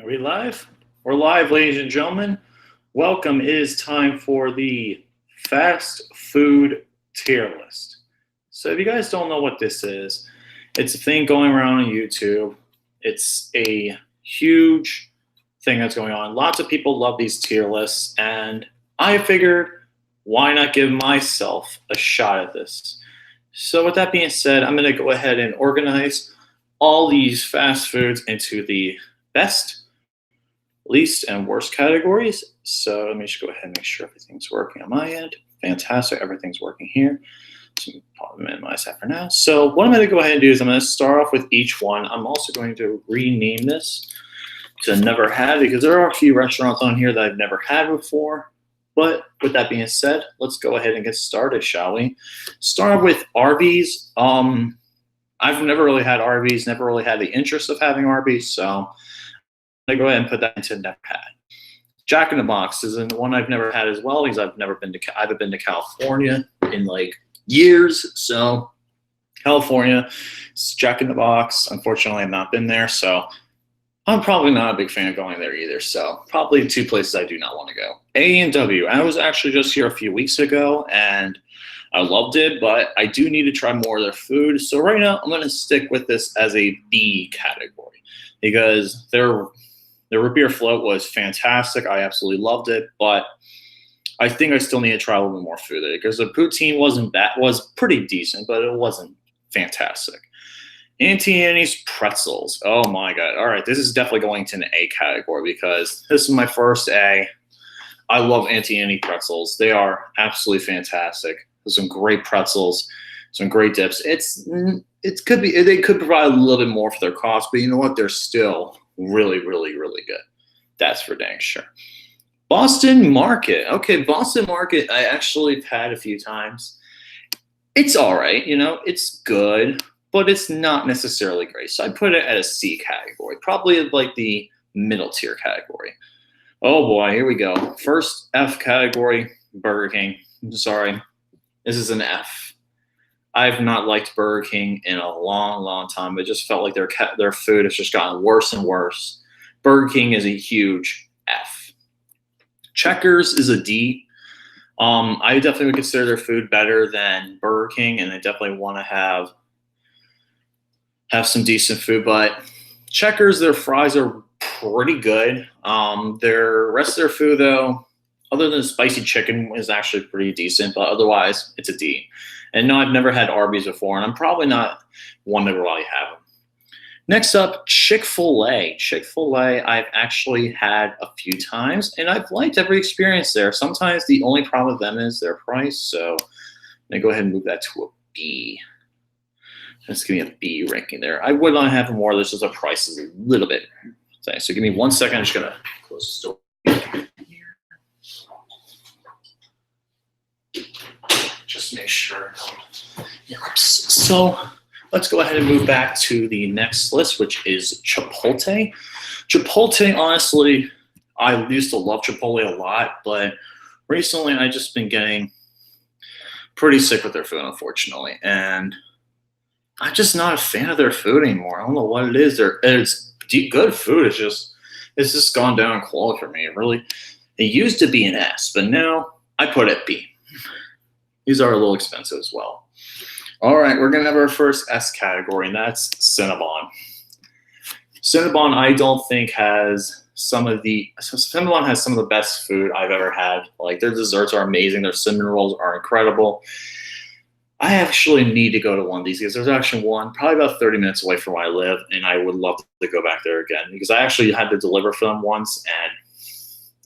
Are we live? We're live, ladies and gentlemen. Welcome. It is time for the fast food tier list. So, if you guys don't know what this is, it's a thing going around on YouTube. It's a huge thing that's going on. Lots of people love these tier lists, and I figured why not give myself a shot at this? So, with that being said, I'm going to go ahead and organize all these fast foods into the best, least, and worst categories. So let me just go ahead and make sure everything's working on my end. Fantastic, everything's working here. So I'll minimize that for now. So what I'm going to go ahead and do is I'm going to start off with each one. I'm also going to rename this to Never Had, because there are a few restaurants on here that I've never had before. But with that being said, let's go ahead and get started, shall we? Start with Arby's. I've never really had Arby's, never really had the interest of having Arby's, so I'm going to go ahead and put that into never had. Jack in the Box is the one I've never had as well, because I've been to California in like years. So California, Jack in the Box. Unfortunately, I've not been there, so I'm probably not a big fan of going there either. So probably two places I do not want to go. A&W. I was actually just here a few weeks ago, and I loved it, but I do need to try more of their food. So right now, I'm going to stick with this as a B category, because their root beer float was fantastic. I absolutely loved it, but I think I still need to try a little bit more food there, because the poutine was pretty decent, but it wasn't fantastic. Auntie Annie's pretzels. Oh my god! All right, this is definitely going to an A category, because this is my first A. I love Auntie Annie pretzels. They are absolutely fantastic. There's some great pretzels, some great dips. It could be they could provide a little bit more for their cost, but you know what? They're still really, really, really good. That's for dang sure. Boston Market. Okay, Boston Market, I actually have had a few times. It's all right, it's good, but it's not necessarily great. So I put it at a C category, probably like the middle tier category. Oh boy, here we go. First F category, Burger King. I'm sorry, this is an F. I've not liked Burger King in a long, long time. It just felt like their food has just gotten worse and worse. Burger King is a huge F. Checkers is a D. I definitely would consider their food better than Burger King, and I definitely want to have some decent food. But Checkers, their fries are pretty good. Their rest of their food, though, other than the spicy chicken, is actually pretty decent. But otherwise, it's a D. And no, I've never had Arby's before, and I'm probably not one to really have them. Next up, Chick-fil-A. Chick-fil-A, I've actually had a few times, and I've liked every experience there. Sometimes the only problem with them is their price, so I'm going to go ahead and move that to a B. Just give me a B ranking there. I would not have more. This is the price is a little bit. So give me 1 second. I'm just going to close the store. Just make sure. So let's go ahead and move back to the next list, which is Chipotle. Chipotle, honestly, I used to love Chipotle a lot, but recently I've just been getting pretty sick with their food, unfortunately. And I'm just not a fan of their food anymore. I don't know what it is. It's good food. It's just gone down in quality for me. It used to be an S, but now I put it B. These are a little expensive as well. All right, we're going to have our first S category, and that's Cinnabon. Cinnabon, I don't think Cinnabon has some of the best food I've ever had. Like, their desserts are amazing. Their cinnamon rolls are incredible. I actually need to go to one of these, because there's actually one probably about 30 minutes away from where I live, and I would love to go back there again, because I actually had to deliver for them once, and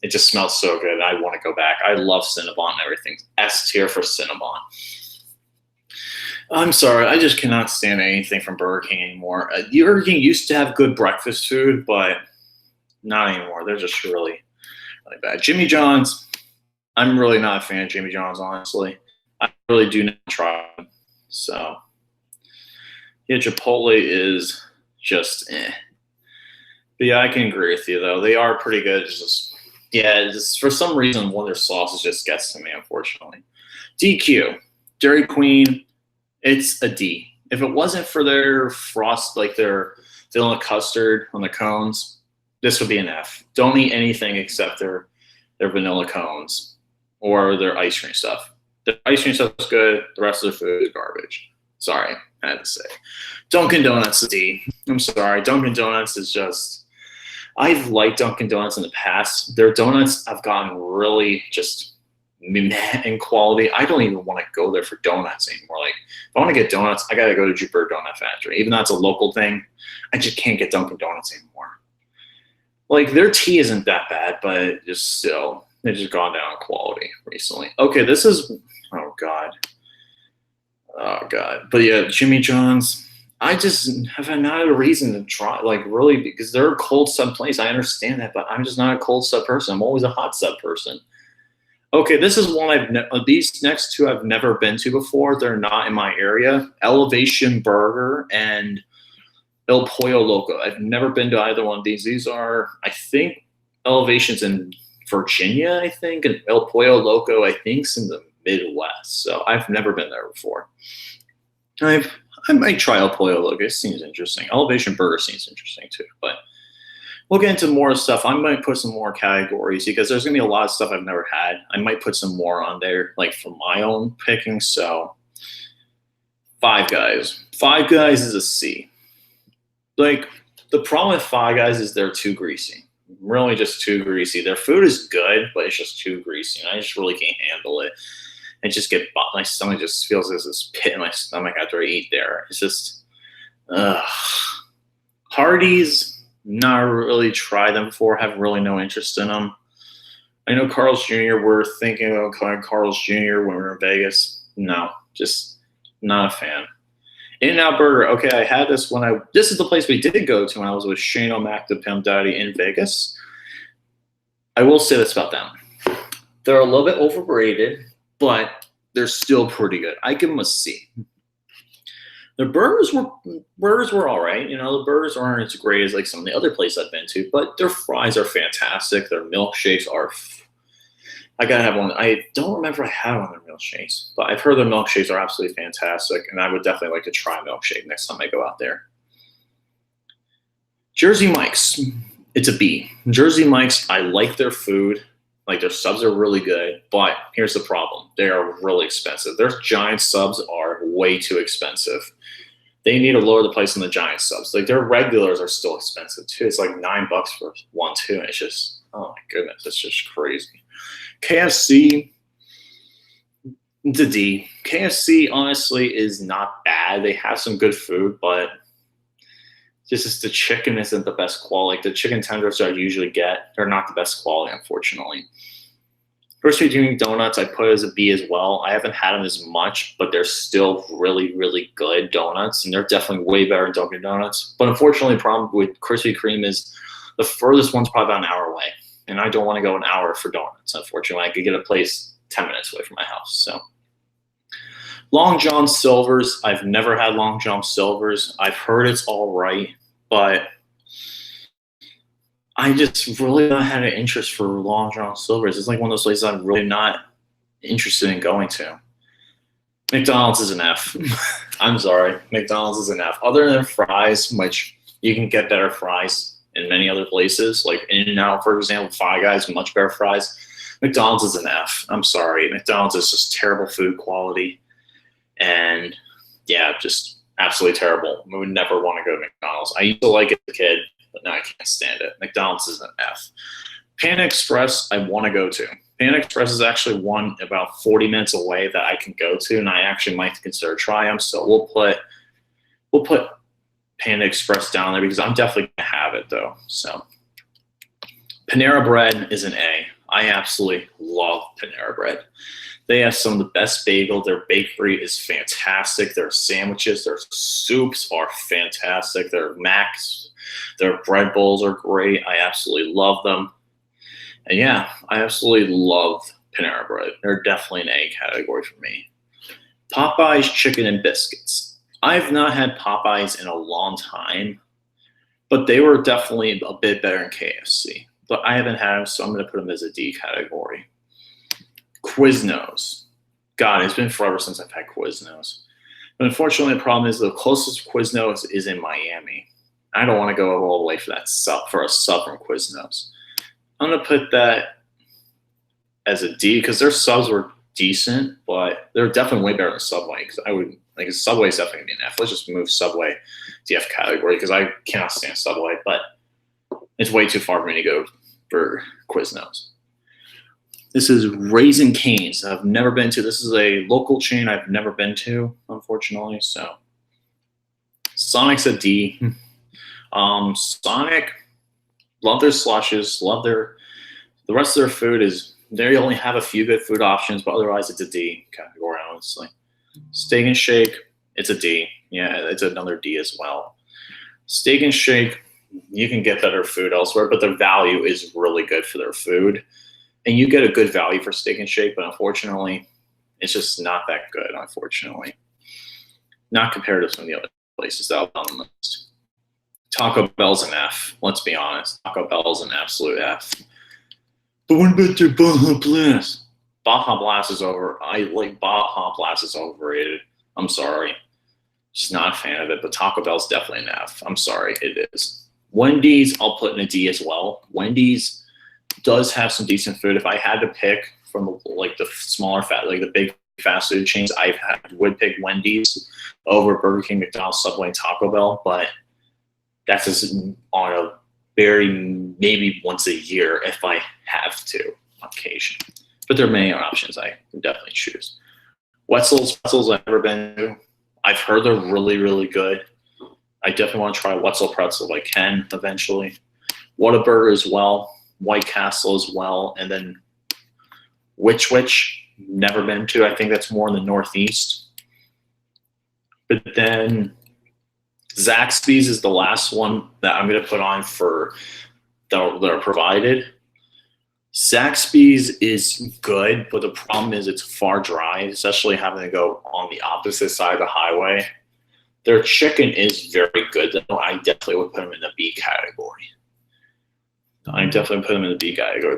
it just smells so good. I want to go back. I love Cinnabon and everything. S tier for Cinnabon. I'm sorry. I just cannot stand anything from Burger King anymore. Burger King used to have good breakfast food, but not anymore. They're just really, really bad. Jimmy John's. I'm really not a fan of Jimmy John's, honestly. I really do not try them. So, yeah, Chipotle is just eh. But yeah, I can agree with you, though. They are pretty good. Just for some reason, one of their sauces just gets to me, unfortunately. DQ, Dairy Queen, it's a D. If it wasn't for their frost, like their vanilla custard on the cones, This would be an F. Don't eat anything except their vanilla cones or their ice cream stuff. The ice cream stuff is good. The rest of the food is garbage. Sorry, I had to say. Dunkin' Donuts is D. I'm sorry. Dunkin' Donuts is just. I've liked Dunkin' Donuts in the past. Their donuts have gotten really just meh in quality. I don't even want to go there for donuts anymore. Like, if I want to get donuts, I got to go to Jupiter Donut Factory. Even though it's a local thing, I just can't get Dunkin' Donuts anymore. Like, their tea isn't that bad, but just still, they've just gone down in quality recently. Okay, this is, oh God. But yeah, Jimmy John's, I just have not a reason to try, like, really, because they're a cold sub place. I understand that, but I'm just not a cold sub person. I'm always a hot sub person. Okay, this is one these next two I've never been to before. They're not in my area. Elevation Burger and El Pollo Loco. I've never been to either one of these. These are, I think, Elevation's in Virginia, I think, and El Pollo Loco, I think, is in the Midwest. So I've never been there before. I might try El Pollo Loco. It seems interesting. Elevation Burger seems interesting too. But we'll get into more stuff. I might put some more categories because there's going to be a lot of stuff I've never had. I might put some more on there, like from my own picking. So Five Guys. Five Guys is a C. Like, the problem with Five Guys is they're too greasy. Really just too greasy. Their food is good, but it's just too greasy. And I just really can't handle it. And just my stomach just feels as this pit in my stomach after I eat there. It's just, Hardee's, not really tried them before, have really no interest in them. I know Carl's Jr., we're thinking about Carl's Jr. when we were in Vegas. No, just not a fan. In-N-Out Burger, okay, I had this this is the place we did go to when I was with Shane O'Mac, the Pimp Daddy, in Vegas. I will say this about them. They're a little bit overrated, but they're still pretty good. I give them a C. The burgers were all right. You know, the burgers aren't as great as like some of the other places I've been to, but their fries are fantastic. Their milkshakes are. I gotta have one. I don't remember if I had one of their milkshakes, but I've heard their milkshakes are absolutely fantastic, and I would definitely like to try a milkshake next time I go out there. Jersey Mike's, it's a B. Jersey Mike's, I like their food. Like, their subs are really good, but here's the problem. They are really expensive. Their giant subs are way too expensive. They need to lower the price on the giant subs. Like, their regulars are still expensive too. It's like $9 for one too. And it's just, oh my goodness, it's just crazy. KFC, it's a D. KFC, honestly, is not bad. They have some good food, but just the chicken isn't the best quality. Like, the chicken tenders I usually get, they're not the best quality, unfortunately. Krispy Kreme donuts, I put as a B as well. I haven't had them as much, but they're still really, really good donuts, and they're definitely way better than Dunkin' Donuts. But unfortunately, the problem with Krispy Kreme is the furthest one's probably about an hour away, and I don't want to go an hour for donuts, unfortunately. I could get a place 10 minutes away from my house. So, Long John Silver's, I've never had Long John Silver's. I've heard it's all right, but I just really not had an interest for Long John Silver's. It's like one of those places I'm really not interested in going to. McDonald's is an F. I'm sorry. McDonald's is an F. Other than fries, which you can get better fries in many other places, like In-N-Out, for example, Five Guys, much better fries. McDonald's is an F. I'm sorry. McDonald's is just terrible food quality. And, yeah, just absolutely terrible. I would never want to go to McDonald's. I used to like it as a kid, but now I can't stand it. McDonald's is an F. Panda Express, I want to go to. Panda Express is actually one about 40 minutes away that I can go to, and I actually might consider trying them. So we'll put Panda Express down there because I'm definitely going to have it, though. So Panera Bread is an A. I absolutely love Panera Bread. They have some of the best bagel. Their bakery is fantastic. Their sandwiches, their soups are fantastic. Their macs, their bread bowls are great. I absolutely love them. And yeah, I absolutely love Panera Bread. They're definitely an A category for me. Popeye's Chicken and Biscuits. I've not had Popeyes in a long time, but they were definitely a bit better than KFC. But I haven't had them, so I'm going to put them as a D category. Quiznos. God, it's been forever since I've had Quiznos. But unfortunately, the problem is the closest Quiznos is in Miami. I don't want to go all the way for that sub for a sub from Quiznos. I'm gonna put that as a D because their subs were decent, but they're definitely way better than Subway. Because I would like Subway's definitely gonna be an F. Let's just move Subway to the F category because I cannot stand Subway, but it's way too far for me to go for Quiznos. This is Raising Cane's. I've never been to. This is a local chain I've never been to, unfortunately. So Sonic's a D. Sonic, love their slushes, love the rest of their food is they only have a few good food options, but otherwise it's a D category, honestly. Steak and Shake, it's a D. Yeah, it's another D as well. Steak and Shake, you can get better food elsewhere, but their value is really good for their food. And you get a good value for Steak and Shake, but unfortunately, it's just not that good, unfortunately. Not compared to some of the other places that I've on the list. Taco Bell's an F. Let's be honest. Taco Bell's an absolute F. But what about their Baja Blast? Baja Blast is over. I like Baja Blast is overrated. I'm sorry. Just not a fan of it, but Taco Bell's definitely an F. I'm sorry, it is. Wendy's, I'll put in a D as well. Wendy's does have some decent food. If I had to pick from like the smaller the big fast food chains, would pick Wendy's over Burger King, McDonald's, Subway, and Taco Bell, but that's just on a very maybe once a year if I have to on occasion. But there are many options I would definitely choose. Wetzel's I've never been to. I've heard they're really, really good. I definitely want to try Wetzel pretzel if I can eventually. Whataburger as well. White Castle as well. And then Which never been to. I think that's more in the Northeast. But then Zaxby's is the last one that I'm going to put on for that are provided. Zaxby's is good, but the problem is it's far drive, especially having to go on the opposite side of the highway. Their chicken is very good, though. I definitely would put them in the B category.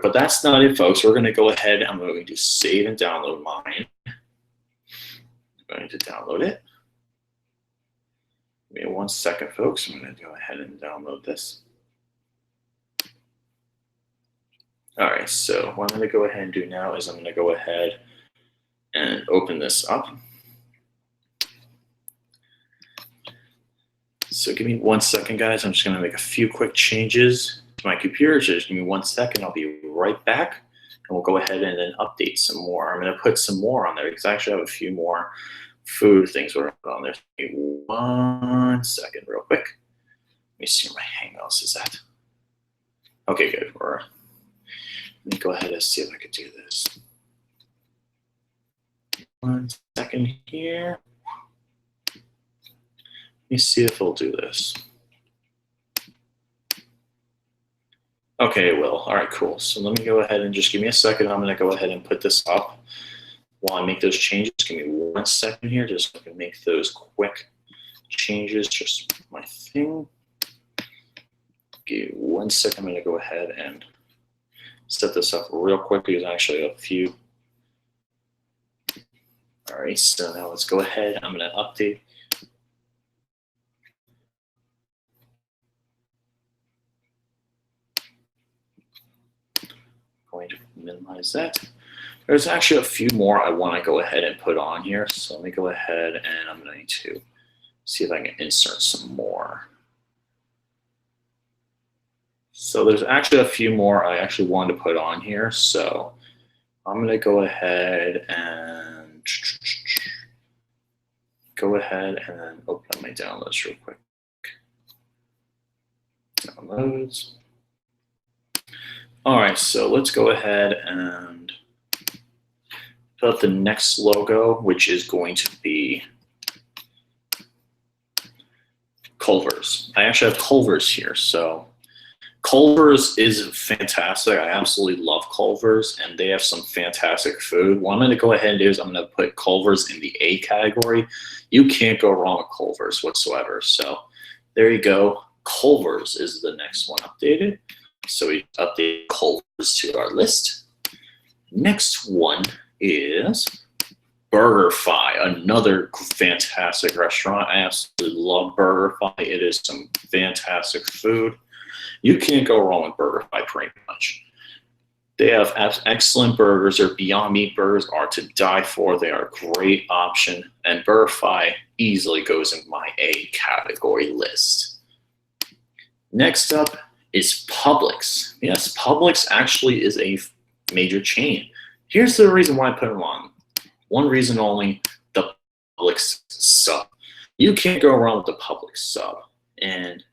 But that's not it, folks. We're going to go ahead. I'm going to save and download mine. I'm going to download it. Give me 1 second, folks. I'm going to go ahead and download this. All right, so what I'm going to go ahead and do now is I'm going to go ahead and open this up. So give me 1 second, guys. I'm just going to make a few quick changes to my computer. So just give me 1 second. I'll be right back, and we'll go ahead and then update some more. I'm going to put some more on there because I actually have a few more food things we're on there. Give me 1 second real quick. Let me see where my Hangouts is at. Okay, good. Let me go ahead and see if I could do this. 1 second here. Let me see if it'll do this. Okay, it will. All right, cool. So let me go ahead and just give me a second. I'm going to go ahead and put this up while I make those changes. Give me 1 second here just so I can make those quick changes. Just my thing. Give me 1 second. I'm going to go ahead and set this up real quick because I actually have a few. All right, so now let's go ahead. I'm going to update. Going to minimize that. There's actually a few more I want to go ahead and put on here. So let me go ahead and I'm going to see if I can insert some more. So there's actually a few more I actually wanted to put on here. So I'm going to go ahead and then open up my downloads real quick. Downloads. All right, so let's go ahead and put up the next logo, which is going to be Culver's. I actually have Culver's here, so Culver's is fantastic. I absolutely love Culver's, and they have some fantastic food. What I'm going to go ahead and do is I'm going to put Culver's in the A category. You can't go wrong with Culver's whatsoever. So there you go. Culver's is the next one updated. So we update Culver's to our list. Next one is BurgerFi, another fantastic restaurant. I absolutely love BurgerFi. It is some fantastic food. You can't go wrong with BurgerFi pretty much. They have excellent burgers. Their Beyond Meat burgers are to die for. They are a great option. And BurgerFi easily goes in my A category list. Next up is Publix. Yes, Publix actually is a major chain. Here's the reason why I put them on. One reason only, the Publix sub. You can't go wrong with the Publix sub. And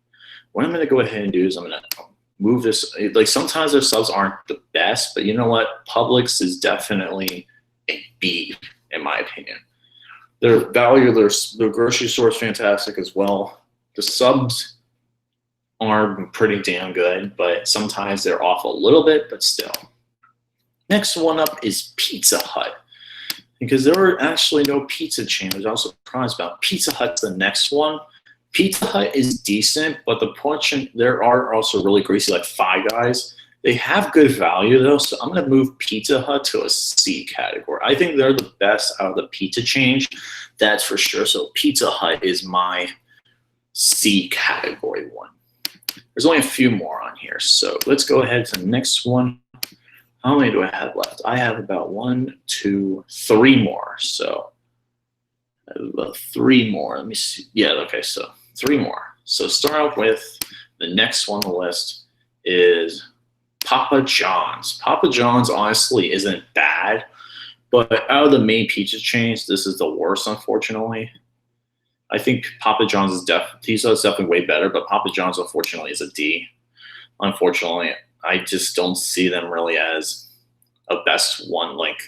what I'm going to go ahead and do is I'm going to move this. Like sometimes their subs aren't the best, but you know what? Publix is definitely a B in my opinion. Their value, their grocery store is fantastic as well. The subs are pretty damn good, but sometimes they're off a little bit, but still. Next one up is Pizza Hut. Because there were actually no pizza chain. I was also surprised about Pizza Hut's the next one. Pizza Hut is decent, but the portion, there are also really greasy, like Five Guys. They have good value though, so I'm gonna move Pizza Hut to a C category. I think they're the best out of the pizza chain, that's for sure. So Pizza Hut is my C category one. There's only a few more on here, so let's go ahead to the next one. How many do I have left? I have about 1, 2, 3 more. So I have about 3 more. Let me see. Yeah, okay, so 3 more. So start out with the next one on the list is Papa John's. Papa John's honestly isn't bad, but out of the main pizza chains, this is the worst, unfortunately. I think Papa John's is definitely way better, but Papa John's unfortunately is a D. Unfortunately, I just don't see them really as a best one, like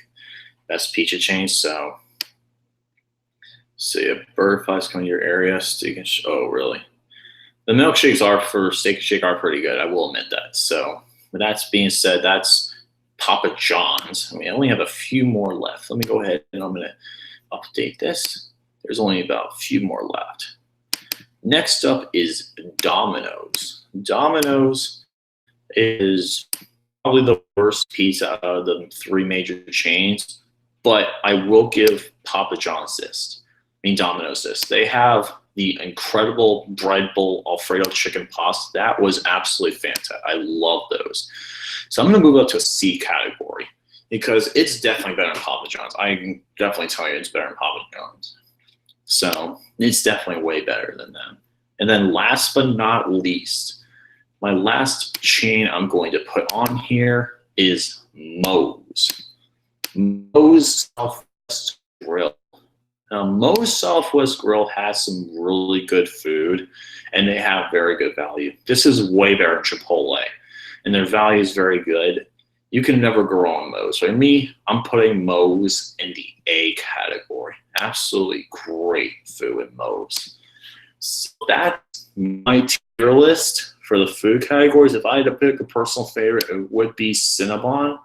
best pizza chain. So yeah, BurgerFi's coming to your area. Steak and oh, really? The milkshakes are for Steak and Shake are pretty good. I will admit that. So, with that being said, that's Papa John's. I only have a few more left. Let me go ahead and I'm going to update this. There's only about a few more left. Next up is Domino's. Domino's is probably the worst pizza out of the 3 major chains, but I will give Papa John's this. Domino's this. They have the incredible bread bowl Alfredo chicken pasta. That was absolutely fantastic. I love those. So I'm going to move up to a C category because it's definitely better than Papa John's. I can definitely tell you it's better than Papa John's. So it's definitely way better than them. And then last but not least, my last chain I'm going to put on here is Moe's. Moe's Southwest Grill. Now, Moe's Southwest Grill has some really good food, and they have very good value. This is way better than Chipotle, and their value is very good. You can never go wrong with Moe's. For me, I'm putting Moe's in the A category. Absolutely great food at Moe's. So that's my tier list for the food categories. If I had to pick a personal favorite, it would be Cinnabon.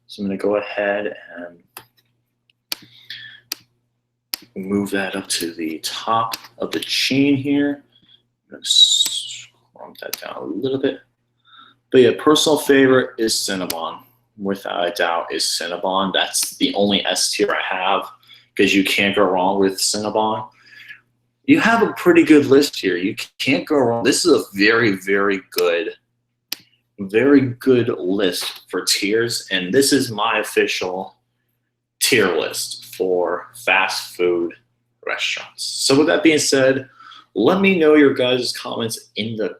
So I'm going to go ahead and move that up to the top of the chain here. I'm going to scrump that down a little bit. But yeah, personal favorite is Cinnabon. Without a doubt is Cinnabon. That's the only S tier I have because you can't go wrong with Cinnabon. You have a pretty good list here. You can't go wrong. This is a very, very good list for tiers, and this is my official tier list for fast food restaurants. So with that being said, let me know your guys' comments in the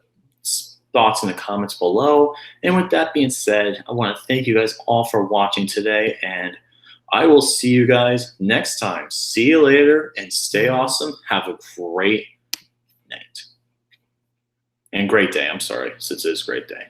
thoughts in the comments below. And with that being said, I want to thank you guys all for watching today, and I will see you guys next time. See you later and stay awesome. Have a great night. And great day. I'm sorry, since it's a great day.